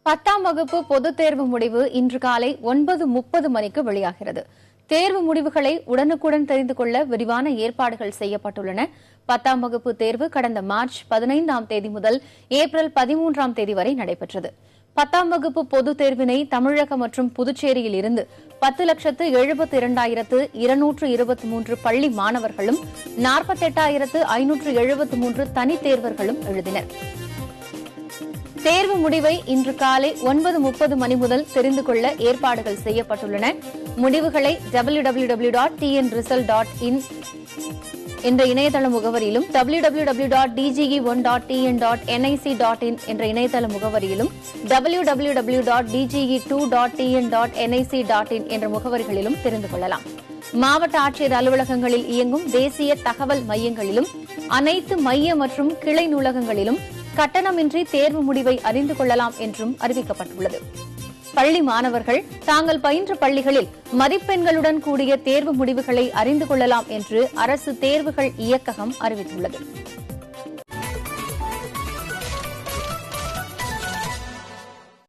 10ஆம் வகுப்பு பொதுத் தேர்வு முடிவு இன்று காலை 9:30 மணிக்கு வெளியாகிறது. தேர்வு முடிவுகளை உடனுக்குடன் தெரிந்து கொள்ள விரிவான ஏற்பாடுகள் செய்யப்பட்டுள்ளன. 10ஆம் வகுப்பு தேர்வு கடந்த மார்ச் 15ஆம் தேதி முதல் ஏப்ரல் 13ஆம் தேதி வரை நடைபெற்றது. 10ஆம் வகுப்பு பொதுத் தேர்வினை தமிழகம் மற்றும் புதுச்சேரியில் இருந்து 10,72,223 பள்ளி மாணவர்களும் 48,573 தனித் தேர்வர்களும் எழுதினர். தேர்வு முடிவை இன்று காலை 9:30 மணி முதல் தெரிந்து கொள்ள ஏற்பாடுகள் செய்யப்பட்டுள்ளன. முடிவுகளை www.tnresult.in என்ற இணையதள முகவரியிலும் www.dge1.tn.nic.in என்ற இணையதள முகவரியிலும் www.dge2.tn.nic.in என்ற முகவரிகளிலும் தெரிந்து கொள்ளலாம். மாவட்ட ஆட்சியர் அலுவலகங்களில் இயங்கும் தேசிய தகவல் மையங்களிலும் அனைத்து மைய மற்றும் கிளை நூலகங்களிலும் கட்டணமின்றி தேர்வு முடிவை அறிந்து கொள்ளலாம் என்றும் அறிவிக்கப்பட்டுள்ளது. பள்ளி மாணவர்கள் தாங்கள் பயின்ற பள்ளிகளில் மதிப்பெண்களுடன் கூடிய தேர்வு முடிவுகளை அறிந்து கொள்ளலாம் என்று அரசு தேர்வுகள் இயக்ககம் அறிவித்துள்ளது.